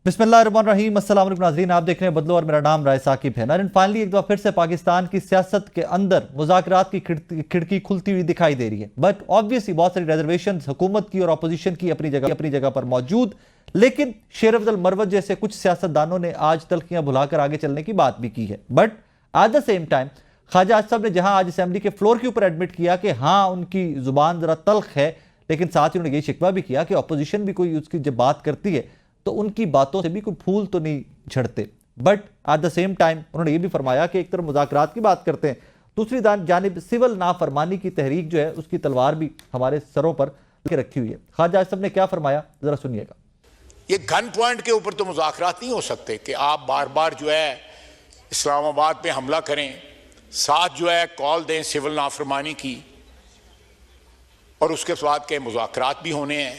बिस्मिल्लाहिर्रहमानिर्रहीम, अस्सलाम वालेकुम नाज़रीन, आप देख रहे हैं बदलो और मेरा नाम राय साकिब है। नाज़रीन, फाइनली एक बार फिर से पाकिस्तान की सियासत के अंदर मुज़ाकरात की खिड़की खुलती हुई दिखाई दे रही है। बट ऑब्वियसली बहुत सारी रिजर्वेशन हुकूमत की और अपोजिशन की अपनी जगह पर मौजूद, लेकिन शेर अफजल मरवत जैसे कुछ सियासतदानों ने आज तलखियां भुलाकर आगे चलने की बात भी की है। But at the same time Khawaja Asif sahab ने जहां आज असेंबली के फ्लोर के ऊपर एडमिट किया कि हाँ उनकी जुबान जरा तल्ख है, लेकिन साथ ही उन्होंने यही शिकवा भी किया कि अपोजिशन भी कोई उसकी जब बात करती है तो उनकी बातों से भी कोई फूल तो नहीं झड़ते। But at the same time उन्होंने ये भी फरमाया कि एक तरफ मुज़ाकरात की बात करते हैं, दूसरी जानिब सिविल नाफरमानी की तहरीक जो है उसकी तलवार भी हमारे सरों पर रखी हुई है। ख्वाजा आसिफ साहब ने क्या फरमाया, जरा सुनिएगा। ये गन पॉइंट के ऊपर तो मुज़ाकरात नहीं हो सकते कि आप बार बार जो है इस्लामाबाद पे हमला करें, साथ जो है कॉल दें सिविल नाफरमानी की, और उसके बाद के मुज़ाकरात भी होने हैं।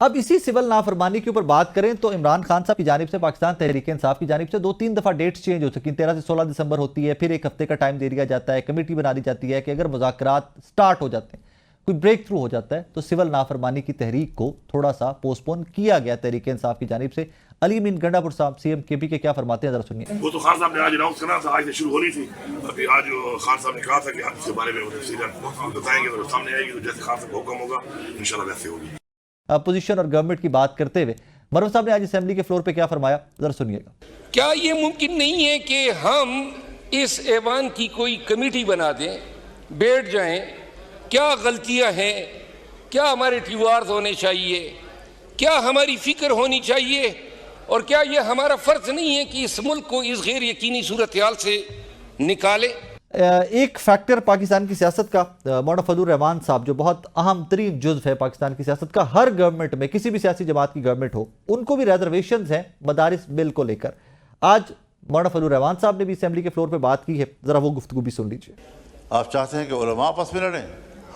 अब इसी सिविल नाफरमानी के ऊपर बात करें तो इमरान खान साहब की जानिब से पाकिस्तान तहरीक इंसाफ की जानिब से 2-3 दफ़ा डेट्स चेंज हो चुकी हैं। 13 से 16 दिसंबर होती है, फिर एक हफ्ते का टाइम दे दिया जाता है, कमेटी बना दी जाती है कि अगर मुज़ाकरात स्टार्ट हो जाते हैं, कोई ब्रेक थ्रू हो जाता है तो सिविल नाफरमानी की तहरीक को थोड़ा सा पोस्टपोन किया गया तहरीक इंसाफ की जानिब से। अली मीन गंडापुर साहब सीएम केपी के क्या फरमाते हैं, जरा सुनिए। वो तो खान साहब ने आज अनाउंस करना था, आज से शुरू होनी थी। अभी आज खान साहब ने कहा था कि हम इसके बारे में बताएंगे तो सामने आएगी, तो जैसे खान साहब का हुक्म होगा इंशाल्लाह वैसे होगी। अपोजिशन और गवर्नमेंट की बात करते हुए मरवत साहब ने आज असेंबली के फ्लोर पे क्या फरमाया, जरा सुनिएगा। क्या ये मुमकिन नहीं है कि हम इस ऐवान की कोई कमेटी बना दें, बैठ जाएं, क्या गलतियां हैं, क्या हमारे ट्यूआर्स होने चाहिए, क्या हमारी फिक्र होनी चाहिए, और क्या ये हमारा फर्ज नहीं है कि इस मुल्क को इस गैर यकीनी सूरत हाल से निकाले। एक फैक्टर पाकिस्तान की सियासत का, मौलाना फजलुर रहमान साहब जो बहुत अहम तरीन जुज़्व है पाकिस्तान की सियासत का, हर गवर्नमेंट में किसी भी सियासी जमात की गवर्नमेंट हो उनको भी रिजर्वेशंस हैं मदारिस बिल को लेकर। आज मौलाना फजलुर रहमान साहब ने भी असेंबली के फ्लोर पर बात की है, जरा वो गुफ्तगू भी सुन लीजिए। आप चाहते हैं कि उलमा आपस में लड़ें,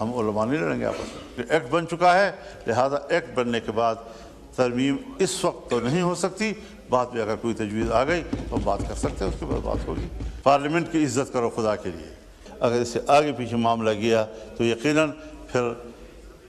हम उलमा नहीं लड़ेंगे आपस में। एक्ट बन चुका है, लिहाजा एक्ट बनने के बाद तरमीम इस वक्त तो नहीं हो सकती, बाद में अगर कोई तजवीज़ आ गई तो बात कर सकते हैं, उसके बाद बात होगी। पार्लियामेंट की इज्जत करो खुदा के लिए, अगर इससे आगे पीछे मामला गया तो यकीनन फिर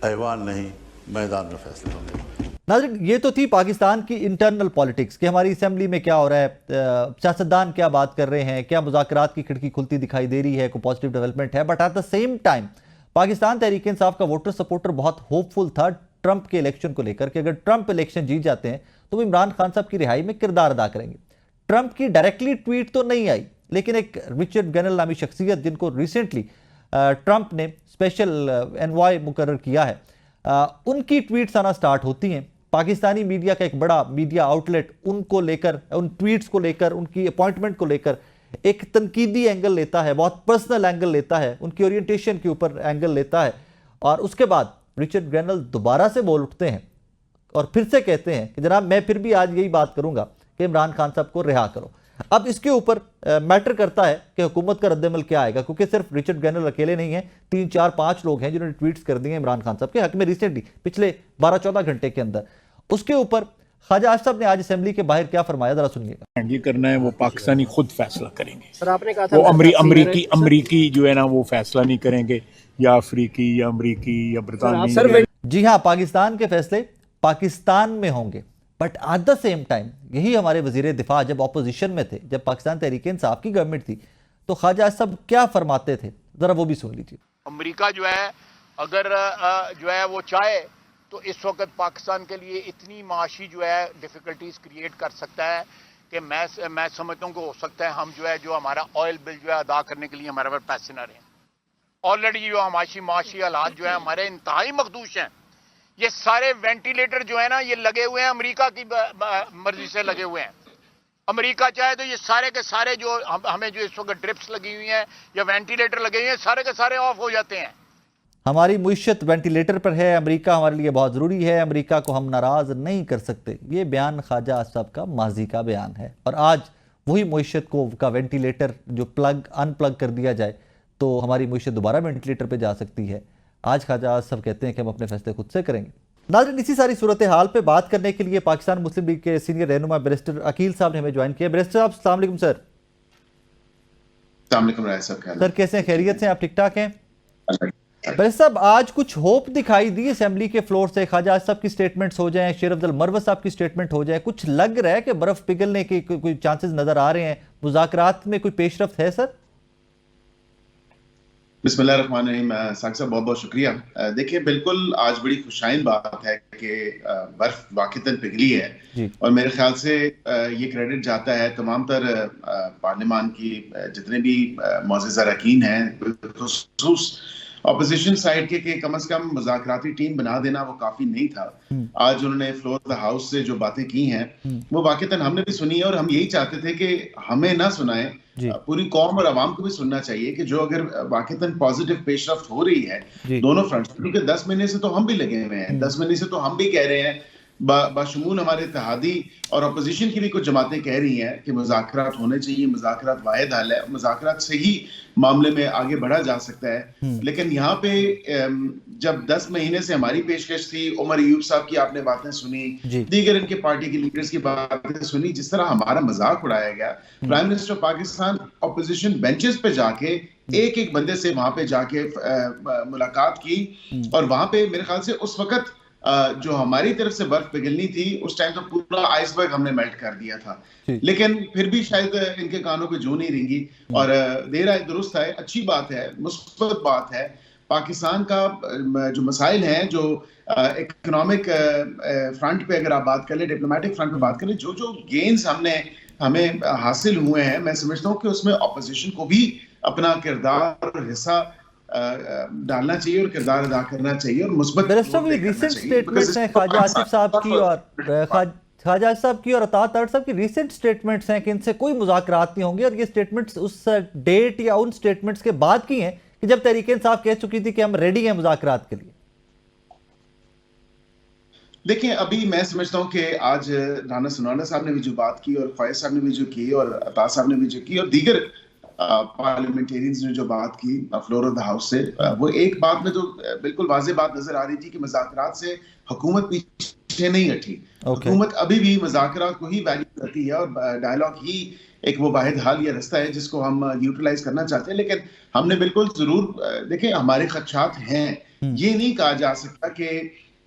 ऐवान नहीं मैदान में फैसले होंगे। नाज़रीन, ये तो थी पाकिस्तान की इंटरनल पॉलिटिक्स कि हमारी असेंबली में क्या हो रहा है, सियासतदान क्या बात कर रहे हैं, क्या मुज़ाकरात की खिड़की खुलती दिखाई दे रही है, कोई पॉजिटिव डेवलपमेंट है। But at the same time Pakistan Tehreek Insaf का वोटर सपोर्टर बहुत होपफुल था ट्रंप के इलेक्शन को लेकर कि अगर ट्रंप इलेक्शन जीत जाते हैं तो वो इमरान खान साहब की रिहाई में किरदार अदा करेंगे। ट्रंप की डायरेक्टली ट्वीट तो नहीं आई, लेकिन एक रिचर्ड गैनल नामी शख्सियत जिनको रिसेंटली ट्रंप ने स्पेशल एनवॉय मुकर्रर किया है, उनकी ट्वीट्स आना स्टार्ट होती हैं। पाकिस्तानी मीडिया का एक बड़ा मीडिया आउटलेट उनको लेकर, उन ट्वीट्स को लेकर, उनकी अपॉइंटमेंट को लेकर एक तनकीदी एंगल लेता है, बहुत पर्सनल एंगल लेता है, उनकी ओरिएंटेशन के ऊपर एंगल लेता है, और उसके बाद रिचर्ड ग्रेनल दोबारा से बोल उठते हैं और फिर से कहते हैं कि जनाब मैं फिर भी आज यही बात करूंगा कि इमरान खान साहब को रिहा करो। अब इसके ऊपर मैटर करता है कि हुकूमत का रद्दमल क्या आएगा, क्योंकि सिर्फ रिचर्ड ग्रेनल अकेले नहीं हैं, 3-4-5 लोग हैं जिन्होंने ट्वीट्स कर दिए इमरान खान साहब के हक में रिसेंटली, पिछले 12-14 घंटे के अंदर। उसके ऊपर ख्वाजा आसिफ साहब ने आज असेंबली के बाहर क्या फरमाया, जरा सुनिएगा। ये करना है वो पाकिस्तानी खुद फैसला करेंगे। सर आपने कहा था वो अमरीकी जो है ना वो फैसला नहीं करेंगे, या अफ्रीकी या अमरीकी या बरतानवी। जी हाँ, पाकिस्तान के फैसले पाकिस्तान में होंगे। But at the same time यही हमारे वजीर दिफा जब अपोजिशन में थे, जब पाकिस्तान तहरीक इंसाफ की गवर्नमेंट थी, तो ख्वाजा आसिफ साहब क्या फरमाते थे, जरा वो भी सुन लीजिए। अमेरिका जो है अगर जो है वो चाहे तो इस वक्त पाकिस्तान के लिए इतनी माशी जो है डिफिकल्टीज क्रिएट कर सकता है कि मैं समझता हूँ कि हो सकता है हम जो है जो हमारा ऑयल बिल जो है अदा करने के लिए हमारे पास पैसे ना रहें। ऑलरेडी जो माशी हालात जो है हमारे इंतहाई मखदूश हैं। ये सारे वेंटिलेटर जो है ना ये लगे हुए हैं, अमेरिका की मर्जी से लगे हुए हैं। अमेरिका चाहे तो ये सारे के सारे जो हमें जो इस वक्त ड्रिप्स लगी हुई हैं या वेंटिलेटर लगे हुए हैं, सारे के सारे ऑफ हो जाते हैं। हमारी मुइशत वेंटिलेटर पर है, अमेरिका हमारे लिए बहुत ज़रूरी है, अमेरिका को हम नाराज़ नहीं कर सकते। ये बयान ख्वाजा आसिफ साहब का माजी का बयान है, और आज वही मुइशत को का वेंटिलेटर जो अनप्लग कर दिया जाए तो हमारी मुइशत दोबारा वेंटिलेटर पर जा सकती है। आज ख्वाजा आसिफ साहब कहते हैं कि हम अपने फैसले खुद से करेंगे। नाज़रीन, इसी सारी सूरत हाल पे बात करने के लिए पाकिस्तान मुस्लिम लीग के सीनियर रहनुमा बैरिस्टर अकील साहब ने हमें ज्वाइन किया। बैरिस्टर साहब अस्सलाम वालेकुम सर। अस्सलाम वालेकुम राय साहब, सर कैसे हैं, खैरियत से, आप ठीक ठाक हैं? भाई साहब, आज कुछ होप दिखाई दी असेंबली के फ्लोर से, ख्वाजा आसिफ साहब की स्टेटमेंट्स हो जाएं, शेर अब्दुल मरवत साहब की स्टेटमेंट हो जाए, कुछ लग रहा है कि बर्फ पिघलने के कोई चांसेस नजर आ रहे हैं, मुज़ाकरात में कोई पेशरफ्त है सर? बिस्मिल्लाहिर्रहमानिर्रहीम। साकिब साहब बहुत बहुत शुक्रिया। देखिए, बिल्कुल आज बड़ी खुशाइन बात है कि बर्फ वाक़तन पिघली है जी। और मेरे ख्याल से ये क्रेडिट जाता है तमाम तर पार्लियामान की जितने भी मुअज़्ज़ज़ अरकान हैं, बिलखुसूस अपोजिशन साइड के कम से कम मुज़ाकराती टीम बना देना वो काफी नहीं था। आज उन्होंने फ्लोर ऑफ द हाउस से जो बातें की हैं वो वाक़तन हमने भी सुनी है और हम यही चाहते थे कि हमें ना सुनाएं, पूरी कौम और आवाम को भी सुनना चाहिए कि जो अगर वाक़तन पॉजिटिव पेशरफ्त हो रही है दोनों फ्रंट, क्योंकि 10 महीने से तो हम भी लगे हुए हैं, 10 महीने से तो हम भी कह रहे हैं, बाशमूल हमारे इत्तेहादी और अपोजिशन की भी कुछ जमातें कह रही हैं कि मुज़ाकरात होने चाहिए, मुज़ाकरात वाहिद हल है, मुज़ाकरात से ही मामले में आगे बढ़ा जा सकता है। लेकिन यहाँ पे जब 10 महीने से हमारी पेशकश थी, उमर अयूब साहब की आपने बातें सुनी, दीगर इनके पार्टी के लीडर्स की बातें सुनी, जिस तरह हमारा मजाक उड़ाया गया। Prime minister Pakistan opposition benches पे जाके एक एक बंदे से वहां पे जाके मुलाकात की और वहां पे मेरे ख्याल से उस वक्त जो हमारी तरफ से बर्फ पिघलनी थी उस टाइम तो पूरा आइसबर्ग हमने मेल्ट कर दिया था, लेकिन फिर भी शायद इनके कानों पे जू नहीं रेंगी और देर आए दुरुस्त है, अच्छी बात है, मुस्बत बात है। पाकिस्तान का जो मसाइल हैं, जो इकोनॉमिक फ्रंट पे अगर आप बात कर ले, डिप्लोमेटिक फ्रंट पे बात कर ले, जो जो गेन्स हमें हासिल हुए हैं, मैं समझता हूँ कि उसमें अपोजिशन को भी अपना किरदार और हिस्सा डालना चाहिए और किरदार अदा करना चाहिए और मुस्बत रिसेंट स्टेटमेंट्स हैं ख्वाजा आसिफ साहब की और ख्वाजा आसिफ साहब की और अतात तलत साहब की रिसेंट स्टेटमेंट्स हैं कि इनसे कोई मुज़ाकरात नहीं होंगे और ये स्टेटमेंट्स उस डेट या उन स्टेटमेंट्स के बाद की हैं कि जब तहरीक इंसाफ कह चुकी थी कि हम रेडी हैं मुज़ाकरात के लिए। देखिए, अभी मैं समझता हूँ कि आज राना सुनाना साहब ने भी जो बात की और ख्वाजा साहब ने भी जो की और अतात साहब ने भी जो की और दीगर पार्लियामेंटेरियंस ने जो बात की फ्लोर ऑफ द हाउस से, वो एक बात में तो बिल्कुल वाज़ेह बात नजर आ रही थी कि मुज़ाकरात से हुकूमत पीछे नहीं हटी। हुकूमत अभी भी मुज़ाकरात को ही वैल्यू करती है और डायलॉग ही एक वो वाहिद हाल या रास्ता है जिसको हम यूटिलाइज करना चाहते हैं। लेकिन हमने बिल्कुल जरूर देखें, हमारे खदशात हैं, ये नहीं कहा जा सकता कि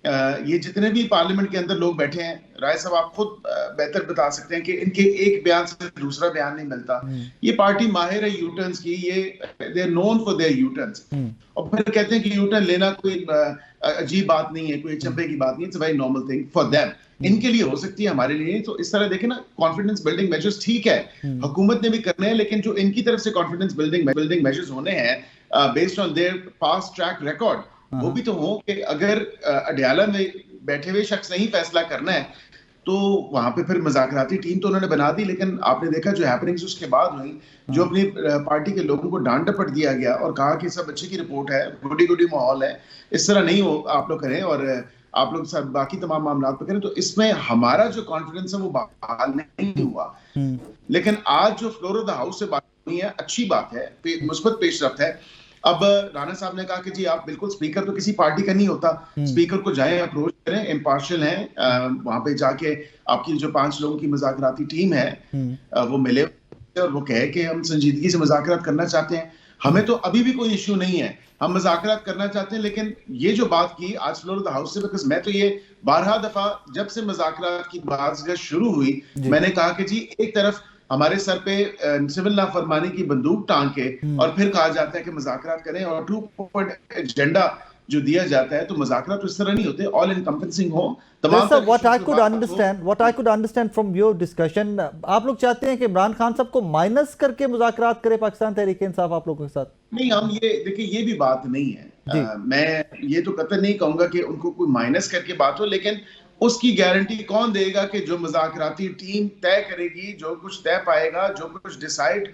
ये जितने भी पार्लियामेंट के अंदर लोग बैठे हैं, राय साहब आप खुद बेहतर बता सकते हैं कि इनके एक बयान से दूसरा बयान नहीं मिलता। ये पार्टी माहिर है यूटर्न्स की, ये they are known for their U turns, और फिर कहते हैं कि यूटर्न लेना कोई अजीब बात नहीं है, कोई चंपे की बात नहीं, it's a very normal thing for them. इनके लिए हो सकती है, हमारे लिए तो इस तरह देखें ना, कॉन्फिडेंस बिल्डिंग मेजर्स ठीक है, हुकूमत ने भी करने हैं, लेकिन जो इनकी तरफ से कॉन्फिडेंस बिल्डिंग मेजर्स होने हैं based on their past track record, वो भी तो हो कि अगर अडयाला में बैठे हुए शख्स नहीं फैसला करना है तो वहां पे फिर मुज़ाकराती टीम तो उन्होंने बना दी, लेकिन आपने देखा जो हैपनिंग्स उसके बाद हुई, जो अपनी पार्टी के लोगों को डांट डपट दिया गया और कहा कि सब अच्छी की रिपोर्ट है, गुडी माहौल है, इस तरह नहीं हो आप लोग करें और आप लोग सब बाकी तमाम मामला पे करें, तो इसमें हमारा जो कॉन्फिडेंस है वो बहाल नहीं हुआ। लेकिन आज जो फ्लोर ऑफ द हाउस से बात हुई है, अच्छी बात है, मुस्बत पेशरफ्त है। अब राणा साहब ने कहा कि जी आप बिल्कुल, स्पीकर तो किसी पार्टी का नहीं होता, स्पीकर को जाएं, अप्रोच करें, इम्पार्शियल हैं, वहां पे जाके आपकी जो 5 लोगों की मुज़ाकराती टीम है वो मिले और वो कहे कि हम संजीदगी से मुज़ाकरात करना चाहते हैं। हमें तो अभी भी कोई इश्यू नहीं है, हम मुज़ाकरात करना चाहते हैं, लेकिन ये जो बात की आज फ्लोर ऑफ द हाउस से, बिकॉज मैं तो ये 12 दफा जब से मुज़ाकरात की बात शुरू हुई, मैंने कहा कि जी एक तरफ हमारे सर पे सिविल नाफरमानी की बंदूक टांग के और फिर कहा जाता है कि मुज़ाकरात करें, और 2 पॉइंट एजेंडा जो दिया जाता है, तो मुज़ाकरात तो इस तरह नहीं होते, ऑल एनकम्पेसिंग हो तमाम। What I could understand from your discussion, आप लोग चाहते हैं कि इमरान खान साहब को माइनस करके मुज़ाकरात करे पाकिस्तान तहरीक इंसाफ आप लोगों के साथ? नहीं, हम ये देखिए, ये भी बात नहीं है। मैं ये तो कतई नहीं कहूंगा कि उनको कोई माइनस करके बात हो, लेकिन उसकी गारंटी कौन देगा कि जो मुज़ाकराती टीम तय करेगी, जो कुछ तय पाएगा, जो कुछ डिसाइड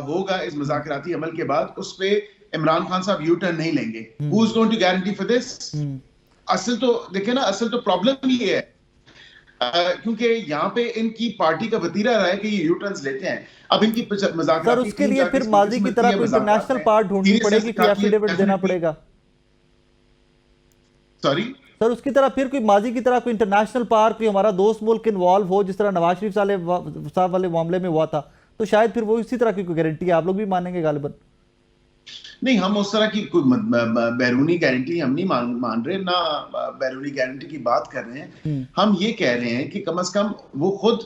होगा इस मुज़ाकराती अमल के बाद, उस पे इमरान खान साहब यू टर्न नहीं लेंगे। Who is going to guarantee for this? असल तो देखिए ना, असल तो प्रॉब्लम ये है क्योंकि यहाँ पे इनकी पार्टी का वतीरा रहा है कि ये यू टर्न्स लेते हैं। अब इनकी मुज़ाकराती सर, उसके लिए फिर माजी की तरह कोई इंटरनेशनल पार्ट ढूंढनी पड़ेगी, कोई एफिडेविट देना पड़ेगा। सॉरी सर, उसकी तरह फिर कोई माजी की तरह कोई इंटरनेशनल पार्क, कोई हमारा दोस्त मुल्क इन्वॉल्व हो, जिस तरह नवाज शरीफ साहब वाले मामले में हुआ था, तो शायद फिर वो इसी तरह की कोई गारंटी है आप लोग भी मानेंगे गालिबन? नहीं, हम उस तरह की कोई बैरूनी गारंटी हम नहीं मान रहे, ना बैरूनी गारंटी की बात कर रहे हैं। हम ये कह रहे हैं कि कम से कम वो खुद,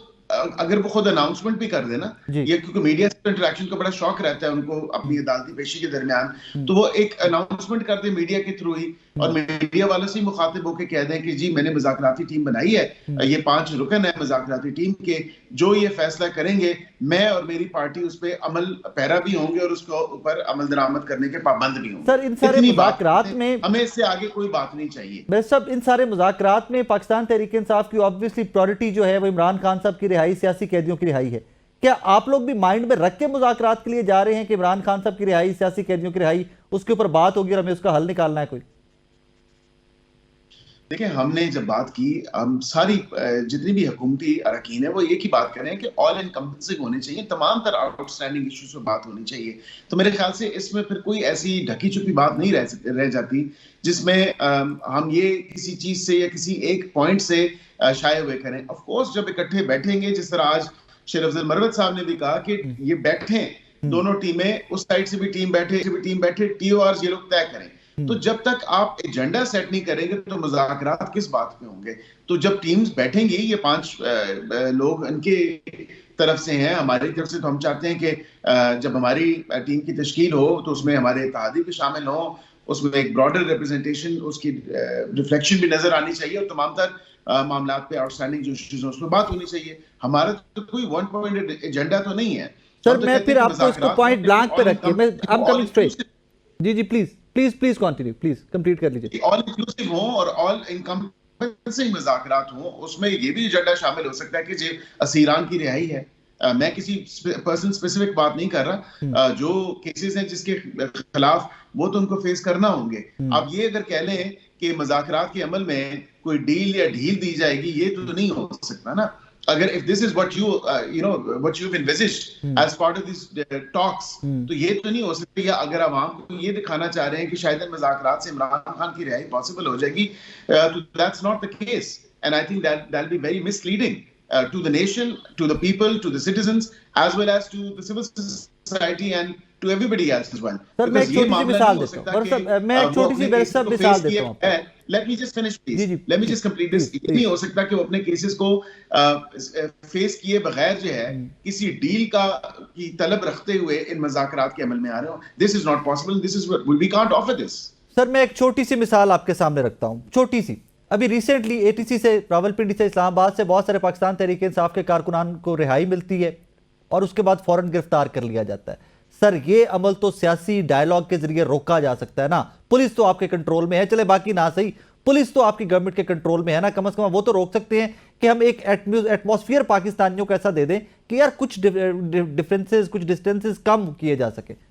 अगर वो खुद अनाउंसमेंट भी कर देना, ये क्योंकि मीडिया से इंटरेक्शन का बड़ा शौक रहता है उनको अपनी अदालती पेशी के दरमियान, तो वो एक अनाउंसमेंट कर दे मीडिया के थ्रू ही, और मीडिया वालों से मुखातिब होकर कह दें कि जी मैंने मुज़ाकराती टीम बनाई है, ये 5 रुकन है मुज़ाकराती टीम के, जो ये फैसला करेंगे मैं और मेरी पार्टी उस पर अमल पैरा भी होंगे और उसको ऊपर अमल दरामद करने के पाबंद भी होंगे। सर, इन सारे मुज़ाकरात में हमें इससे आगे कोई बात नहीं चाहिए। बस सब इन सारे मुज़ाकरात में पाकिस्तान तहरीक-ए-इंसाफ की ऑब्वियसली प्रायोरिटी जो है वो इमरान खान साहब की रिहाई, सियासी कैदियों की रिहाई है। क्या आप लोग भी माइंड में रख के मुज़ाकरात के लिए जा रहे हैं कि इमरान खान साहब की रिहाई, सियासी कैदियों की रिहाई, उसके ऊपर बात होगी और हमें उसका हल निकालना है कोई? देखिए, हमने जब बात की, हम सारी जितनी भी हुकूमती अरकान है वो एक ही बात कर रहे हैं कि ऑल एनकम्पेसिंग होनी चाहिए, तमाम तरह आउटस्टैंडिंग इश्यूज पर बात होनी चाहिए। तो मेरे ख्याल से इसमें फिर कोई ऐसी ढकी छुपी बात नहीं रह जाती जिसमें हम ये किसी चीज से या किसी एक पॉइंट से शाये हुए करें। ऑफ कोर्स जब इकट्ठे बैठेंगे, जिस तरह आज शेर अफजल मरवत साहब ने भी कहा कि ये बैठे दोनों टीमें, उस साइड से भी टीम बैठे, TORs ये लोग तय करें। तो जब तक आप एजेंडा सेट नहीं करेंगे तो मुज़ाकरात किस बात पे होंगे? तो जब टीम्स बैठेंगी, ये 5 लोग इनके तरफ से हैं, हमारी तरफ से तो हम चाहते हैं कि जब हमारी टीम की तश्कील हो तो उसमें हमारे इत्तेहादी भी शामिल हो, उसमें एक ब्रॉडर रिप्रेजेंटेशन, उसकी रिफ्लेक्शन भी नजर आनी चाहिए, और तमाम तर मामलात पे आउटस्टैंडिंग जो इश्यूज हैं उस पर बात होनी चाहिए। हमारा तो कोई वन पॉइंट एजेंडा तो नहीं है सर। मैं फिर आपको इसको पॉइंट ब्लैंक पे रख के मैं आई एम कमिंग स्ट्रेट। जी प्लीज कंटिन्यू, प्लीज कंप्लीट कर लीजिए। ऑल इंक्लूसिव हो और ऑल इनकम्पेंसिंग मुज़ाकरात हो, उसमें ये भी एजेंडा शामिल हो सकता है कि जो असीरान की रिहाई है। मैं किसी पर्सन स्पेसिफिक बात नहीं कर रहा, जो केसेस हैं जिसके खिलाफ, वो तो उनको फेस करना होंगे। अब ये अगर कह लें कि मुज़ाकरात के अमल में कोई डील या ढील दी जाएगी, ये तो नहीं हो सकता ना। अगर if this is what what you've envisaged as part of these talks, तो ये तो नहीं हो सकता। या अगर आवाम को ये दिखाना चाह रहे हैं कि शायद मुज़ाकरात से इमरान खान की रिहाई पॉसिबल हो जाएगी, तो that's not the case, and I think that'll be very misleading to the nation, to the people, to the citizens, as well as to the civil society and to everybody else as well. Sir, मैं एक छोटी सी मिसाल देता हूँ। मैं एक छोटी सी मिसाल देता हूँ। Let me just finish, please. Let me just complete this. ये नहीं हो सकता कि वो अपने केसेस को फेस किए बगैर जो है किसी डील की तलब रखते हुए इन मुज़ाकरात के अमल में आ रहे हो। This is not possible. This is we can't offer this. Sir, मैं एक छोटी सी मिसाल आपके सामने रखता हूँ, छोटी सी। अभी रिसेंटली ATC से, रावलपिंडी से, इस्लामाबाद से बहुत सारे पाकिस्तान तहरीक इंसाफ के कारकुनान को रिहाई मिलती है और उसके बाद फौरन गिरफ्तार कर लिया जाता है। सर, ये अमल तो सियासी डायलॉग के जरिए रोका जा सकता है ना। पुलिस तो आपके कंट्रोल में है, चले बाकी ना सही, पुलिस तो आपकी गवर्नमेंट के कंट्रोल में है ना। कम से कम वो तो रोक सकते हैं कि हम एक एटमॉस्फेयर पाकिस्तानियों को ऐसा दे दें कि यार कुछ डिफरेंसेस, कुछ डिस्टेंसेस कम किए जा सके।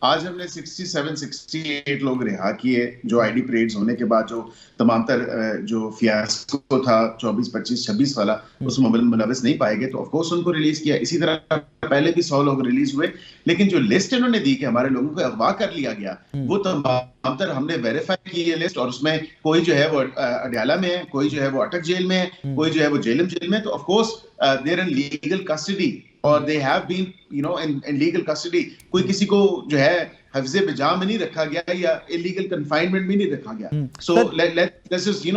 आज हमने 67-68 लोग रिहा किए, जो आईडी परेड्स होने के बाद जो तमाम तर जो फियास्को था 24, 25, 26 वाला, उसमें मुलविस नहीं पाए गए, तो ऑफकोर्स उनको रिलीज किया। इसी तरह पहले भी 100 लोग रिलीज हुए, लेकिन जो लिस्ट इन्होंने दी कि हमारे लोगों को अगवा कर लिया गया, वो तमाम तर हमने वेरीफाई की ये लिस्ट, और उसमें कोई जो है वो अडयाला में है, कोई जो है वो अटक जेल में है, कोई जो है वो जेलम जेल में। तो of course they're in legal custody, और they have been in legal custody. कोई किसी को जो है हफ्ज़े बिजा में नहीं रखा गया या illegal confinement में नहीं रखा गया। So let's just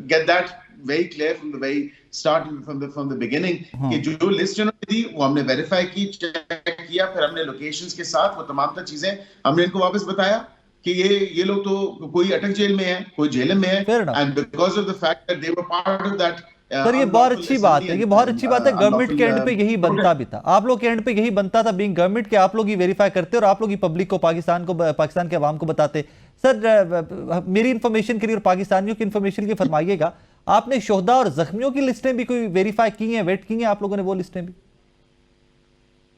get that very clear from the very start, from the beginning, कि जो लिस्ट उन्होंने दी वो हमने वेरीफाई की, चेक किया, फिर हमने लोकेशंस के साथ वो तमाम तर चीजें हमने इनको वापस बताया कि ये लोग तो कोई अटक जेल में है, कोई जेल में है, and because of the fact that they were part of that। Sir, ये बहुत अच्छी बात है, ये बहुत अच्छी बात है। गवर्नमेंट के एंड पे यही बनता भी था, आप लोग के एंड पे यही बनता था, बीइंग गवर्नमेंट के आप लोग ही वेरीफाई करते और आप लोग ही पब्लिक को, पाकिस्तान के अवाम को बताते। सर, मेरी इंफॉर्मेशन के लिए और पाकिस्तानियों की इंफॉर्मेशन के लिए फरमाइएगा, आपने शोहदा और जख्मियों की लिस्टें भी कोई वेरीफाई की हैं, वेट की हैं आप लोगों ने वो लिस्टें भी?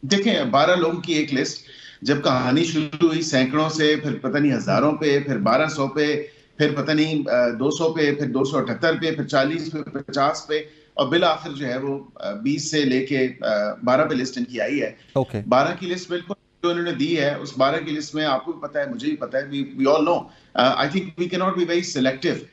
देखें, 12 लोगों की एक लिस्ट, जब कहानी शुरू हुई सैकड़ों से, फिर पता नहीं हजारों पे, फिर 1200 पे, फिर पता नहीं 200 पे, फिर 278 पे, फिर 40 पे, 50 पे, और बिल आखिर जो है वो 20 से लेके 12 पे लिस्ट इनकी आई है। 12 की लिस्ट बिल्कुल जो उन्होंने दी है, उस 12 की लिस्ट में आपको भी पता है, मुझे भी पता है, we all know, I think we cannot be very selective.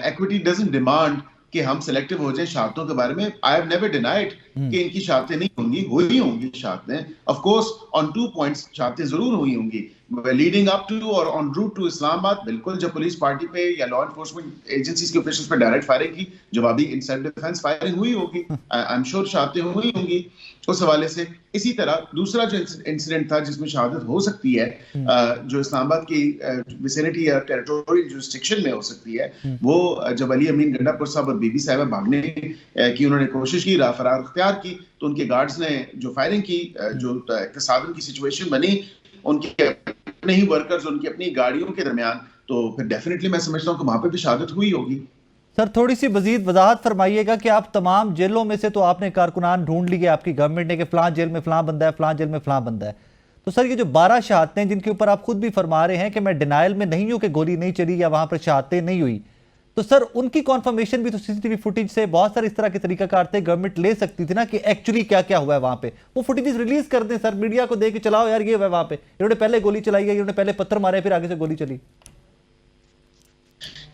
Equity doesn't demand कि हम सिलेक्टिव हो जाए शहादतों के बारे में। आई हैव नेवर डिनाइड कि इनकी शहादतें नहीं होंगी, हुई होंगी शहादतें। ऑफ कोर्स ऑन 2 पॉइंट्स शहादतें जरूर हुई होंगी, लीडिंग अप टू और ऑन रूट टू इस्लामाबाद। बिल्कुल, जब पुलिस पार्टी पे या लॉ एनफोर्समेंट एजेंसीज के ऑफिसर्स पे डायरेक्ट फायरिंग की, जवाबी इन सेल्फ डिफेंस फायरिंग हुई होगी, आई एम श्योर शहादतें हुई होंगी उस हवाले से। इसी तरह दूसरा जो इंसिडेंट था जिसमें शहादत हो सकती है, जो इस्लामाबाद की विसिनिटी या टेरिटोरियल जुरिस्डिक्शन में हो सकती है, वो जब अली अमीन गंडापुर साहब और बीबी साहिबा भागने की उन्होंने कोशिश की, फरार अख्तियार की, तो उनके गार्ड्स ने जो फायरिंग की, जो तसादुम की सिचुएशन बनी उनके अपने ही वर्कर्स, उनकी अपनी गाड़ियों के दरमियान, तो फिर डेफिनेटली मैं समझता हूँ कि वहां पे भी शहादत हुई होगी। सर थोड़ी सी मजीद वजाहत फरमाइएगा कि आप तमाम जेलों में से तो आपने कारकुनान ढूंढ लिए आपकी गवर्नमेंट ने कि फलां जेल में फलां बंदा है, फलां जेल में फलां बंदा है, तो सर ये जो 12 शहादतें जिनके ऊपर आप खुद भी फरमा रहे हैं कि मैं डिनाइल में नहीं हूं कि गोली नहीं चली या वहां पर शहादतें नहीं हुई, तो सर उनकी कॉन्फर्मेशन भी तो सीसीटीवी फुटेज से बहुत सारे इस तरह के तरीकाकार थे, गवर्नमेंट ले सकती थी ना कि एक्चुअली क्या क्या हुआ है वहां पे, वो फुटेजेस रिलीज कर दें सर, मीडिया को दे के चलाओ यार ये हुआ है वहां पे, इन्होंने पहले गोली चलाई है, इन्होंने पहले पत्थर मारे फिर आगे से गोली चली।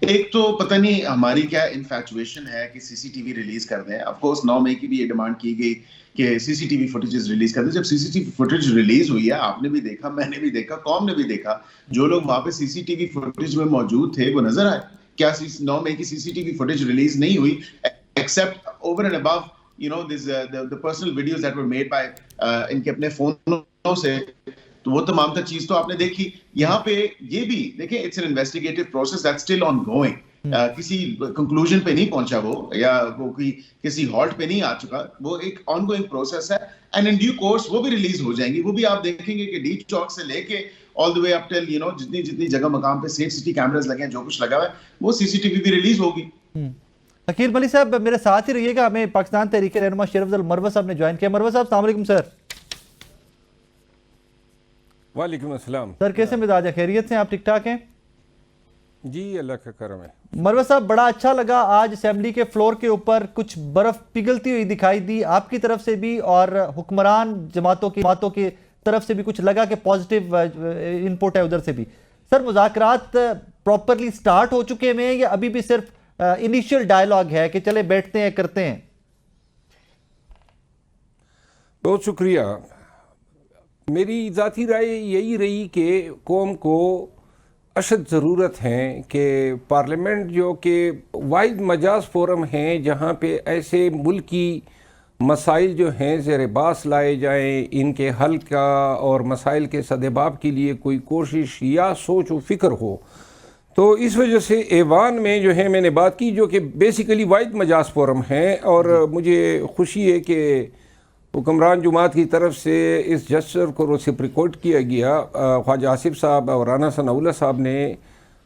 एक तो पता नहीं हमारी क्या इन्फैचुएशन है कि सीसीटीवी रिलीज कर दें। ऑफ कोर्स 9 मई की भी ये डिमांड की गई कि सीसीटीवी फुटेजेस रिलीज कर दें। जब सीसीटीवी फुटेज रिलीज हुई है, आपने भी देखा, मैंने भी देखा, कौम ने भी देखा, जो लोग वहां पे सीसीटीवी फुटेज में मौजूद थे वो नजर आए। क्या 9 मई की सीसीटीवी फुटेज रिलीज नहीं हुई, except over and above you know this the personal videos that were made by इनके अपने फोनों से, तो वो तमाम तर चीज तो आपने देखी। यहाँ पे ये भी देखिए, it's an investigative process that's still ongoing, किसी कंक्लूजन पे नहीं पहुंचा वो, या वो किसी हॉल्ट पे नहीं आ चुका, वो एक ऑनगोइंग प्रोसेस है, एंड इन ड्यू कोर्स वो भी रिलीज हो जाएंगी। वो भी आप देखेंगे कि डी चौक से लेके all the way up till you know जितनी जितनी जगह मकाम पे सेफ सिटी कैमरास लगे हैं, जो कुछ लगा हुआ है, वो सीसीटीवी भी रिलीज होगी। अकील मलिक साहब मेरे साथ ही रहिएगा, हमें पाकिस्तान तहरीक रहनुमा शेर अफजल मरवत साहब ने ज्वाइन किया। मरवत साहब अस्सलाम वालेकुम सर। वालेकुम अस्सलाम सर कैसे मिजाज है, खैरियत से आप, ठीक ठाक हैं? जी अल्लाह का करम है। मरवत साहब बड़ा अच्छा लगा, आज असेंबली के फ्लोर के ऊपर कुछ बर्फ पिघलती हुई दिखाई दी आपकी तरफ से भी और हुक्मरान जमातों की तरफ से भी, कुछ लगा कि पॉजिटिव इनपुट है उधर से भी। सर मुज़ाकरात प्रॉपरली स्टार्ट हो चुके हैं या अभी भी सिर्फ इनिशियल डायलॉग है कि चले बैठते हैं करते हैं? बहुत शुक्रिया। मेरी ज़ाती राय यही रही कि कौम को अशद ज़रूरत है कि पार्लियामेंट जो कि वाहिद मजाज फोरम हैं जहाँ पे ऐसे मुल्की मसाइल जो हैं ज़ेर बास लाए जाएँ, इनके हल का और मसाइल के सदेबाब के लिए कोई कोशिश या सोच व फ़िक्र हो, तो इस वजह से ऐवान में जो है मैंने बात की, जो कि बेसिकली वाहिद मजाज फोरम है। और मुझे खुशी है कि हुक्मरान जुमात की तरफ से इस जस्टर को रेसिप्रोकेट किया गया। ख्वाजा आसिफ साहब और राना सनाउल्लाह साहब ने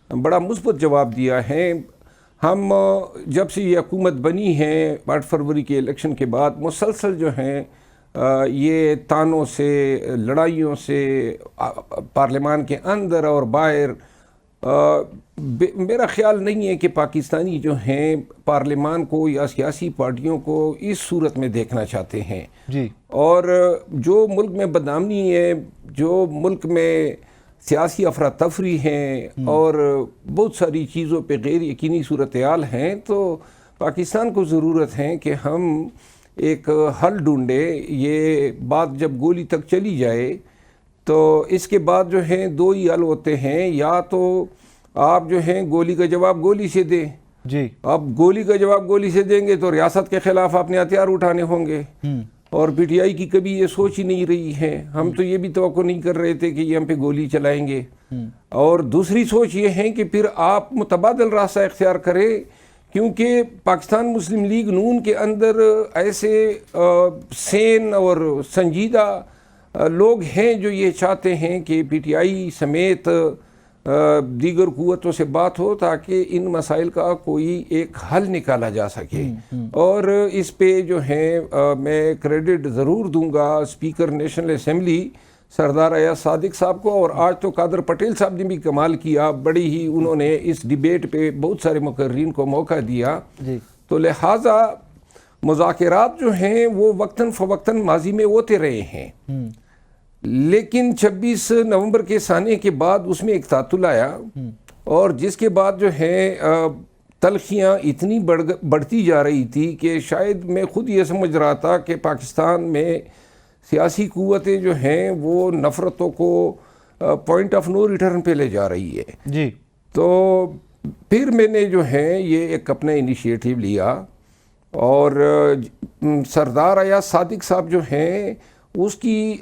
बड़ा मुस्बत जवाब दिया है। हम जब से ये हुकूमत बनी है 8 फरवरी के इलेक्शन के बाद, मुसलसल जो हैं ये तानों से, लड़ाइयों से पार्लियामान के अंदर और बाहर, मेरा ख्याल नहीं है कि पाकिस्तानी जो हैं पार्लियामान को या सियासी पार्टियों को इस सूरत में देखना चाहते हैं जी। और जो मुल्क में बदनामी है, जो मुल्क में सियासी अफरा तफरी हैं और बहुत सारी चीज़ों पे गैर यकीनी सूरत हाल हैं, तो पाकिस्तान को ज़रूरत है कि हम एक हल ढूंढे। ये बात जब गोली तक चली जाए तो इसके बाद जो है 2 ही हल होते हैं, या तो आप जो हैं गोली का जवाब गोली से दें जी। अब गोली का जवाब गोली से देंगे तो रियासत के खिलाफ अपने हथियार उठाने होंगे, और पीटीआई की कभी ये सोच ही नहीं रही है। हम तो ये भी तवक्को नहीं कर रहे थे कि ये हम पे गोली चलाएंगे। और दूसरी सोच ये है कि फिर आप मुतबादल रास्ता इख्तियार करें, क्योंकि पाकिस्तान मुस्लिम लीग नून के अंदर ऐसे सेन और संजीदा लोग हैं जो ये चाहते हैं कि पीटीआई समेत दीगर कुव्वतों से बात हो ताकि इन मसाइल का कोई एक हल निकाला जा सके। और इस पे जो है मैं क्रेडिट ज़रूर दूंगा स्पीकर नेशनल असेंबली सरदार अयाज सादिक साहब को, और आज तो कादर पटेल साहब ने भी कमाल किया, बड़ी ही उन्होंने इस डिबेट पे बहुत सारे मुकर्रीन को मौका दिया जी। तो लिहाजा मुज़ाकरात जो हैं वो वक्तन फ़वक्तन माजी में होते रहे हैं, लेकिन 26 नवंबर के साने के बाद उसमें एक तातुल आया, और जिसके बाद जो है तलखियाँ इतनी बढ़ती जा रही थी कि शायद मैं खुद ये समझ रहा था कि पाकिस्तान में सियासी क़ुव्वतें जो हैं वो नफ़रतों को पॉइंट ऑफ नो रिटर्न पे ले जा रही है जी। तो फिर मैंने जो है ये एक अपना इनिशिएटिव लिया और सरदार अयाज सादिक साहब जो हैं उसकी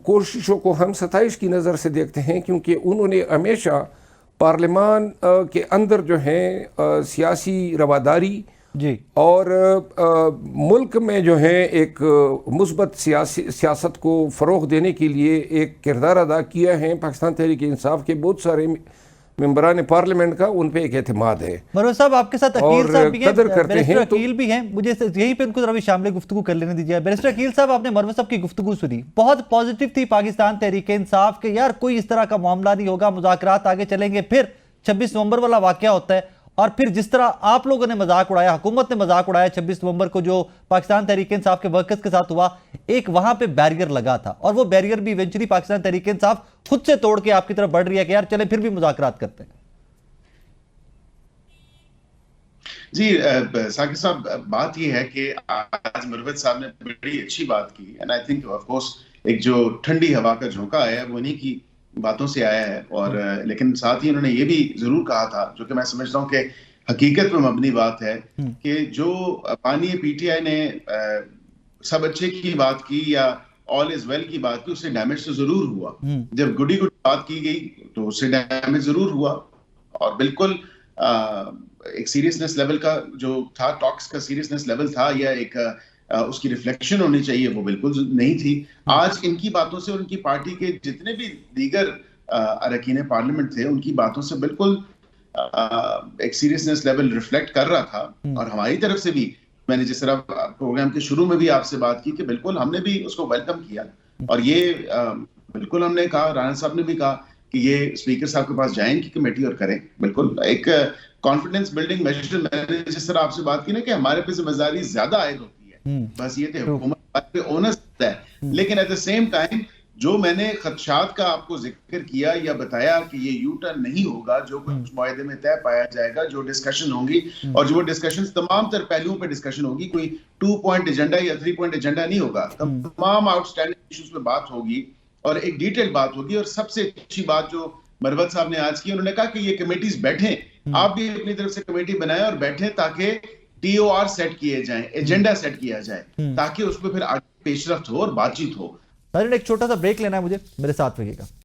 कोशिशों को हम सताइश की नज़र से देखते हैं, क्योंकि उन्होंने हमेशा पार्लियामान के अंदर जो है सियासी रवादारी जी और मुल्क में जो है एक मुस्बत सियासत को फ़रोग़ देने के लिए एक किरदार अदा किया है। पाकिस्तान तहरीक इंसाफ के बहुत सारे मेंबरान पार्लियामेंट का उन पे एक एतमाद है। मरवा साहब आपके साथ अकील साहब भी हैं, कदर करते बैरिस्टर हैं, तो अकील भी हैं, मुझे यहीं पे उनको जरा भी शामिल गुफ्तगू कर लेने दीजिए। बैरिस्टर अकील साहब, आपने मरवा साहब की गुफ्तगू सुनी, बहुत पॉजिटिव थी पाकिस्तान तहरीक इंसाफ के, यार कोई इस तरह का मामला नहीं होगा, मुज़ाकरात आगे चलेंगे। फिर 26 नवंबर वाला वाकया होता है और फिर जिस तरह आप लोगों ने मजाक उड़ाया, हुकूमत ने मजाक उड़ाया 26 नवंबर को जो पाकिस्तान तहरीक इंसाफ के वर्कर्स के साथ हुआ, एक वहां पे बैरियर लगा था और वो बैरियर भी इवेंचुअली पाकिस्तान तहरीक इंसाफ खुद से तोड़ के आपकी तरफ बढ़ रही है कि यार चले फिर भी मुज़ाकरात करते हैं। जी साकिब साहब, बात यह है कि आज मरवत साहब ने बड़ी अच्छी बात की and I think of course एक जो ठंडी हवा का झोंका आया है वो इन्हीं की बातों से आया है। और लेकिन साथ ही उन्होंने ये भी जरूर कहा था, जो कि मैं समझता हूँ कि हकीकत में मबनी बात है, कि जो पानी पीटीआई ने सब अच्छे की बात की या ऑल इज वेल की बात की, उससे डैमेज तो जरूर हुआ। जब गुडी गुडी बात की गई तो उससे डैमेज जरूर हुआ और बिल्कुल एक सीरियसनेस लेवल का जो था, टॉक्स का सीरियसनेस लेवल था या एक उसकी रिफ्लेक्शन होनी चाहिए, वो बिल्कुल नहीं थी। आज इनकी बातों से उनकी पार्टी के जितने भी दीगर अरकान पार्लियामेंट थे उनकी बातों से बिल्कुल एक सीरियसनेस लेवल रिफ्लेक्ट कर रहा था। और हमारी तरफ से भी, मैंने जिस तरह प्रोग्राम के शुरू में भी आपसे बात की, कि बिल्कुल हमने भी उसको वेलकम किया और ये बिल्कुल हमने कहा, राणा साहब ने भी कहा कि ये स्पीकर साहब के पास जाएं इनकी कमेटी और करें। बिल्कुल एक कॉन्फिडेंस बिल्डिंग मेजर, मैंने जिस तरह आपसे बात की ना कि हमारे पे जिम्मेदारी ज्यादा आयद होती है, बस ये थे हुकूमत पे ओनस है। लेकिन एट द सेम टाइम जो मैंने खदशात का आपको जिक्र किया या बताया कि ये यू टर्न नहीं होगा, जो कुछ मुआहदे में तय पाया जाएगा, जो डिस्कशन होंगी और जो डिस्कशन तमाम तर पहलुओं पे डिस्कशन होगी, कोई 2 पॉइंट एजेंडा या 3 पॉइंट एजेंडा नहीं होगा, तमाम आउटस्टैंडिंग इश्यूज पे बात होगी और एक डिटेल बात होगी। और सबसे अच्छी बात जो मरवत साहब ने आज की, उन्होंने कहा कि ये कमेटीज बैठे, आप भी अपनी तरफ से कमेटी बनाएं और बैठे ताकि टीओआर सेट किए जाएं, एजेंडा सेट किया जाए, ताकि उस पर फिर आगे पेशरफ्त हो और बातचीत हो। एक छोटा सा ब्रेक लेना है मुझे, मेरे साथ रहिएगा।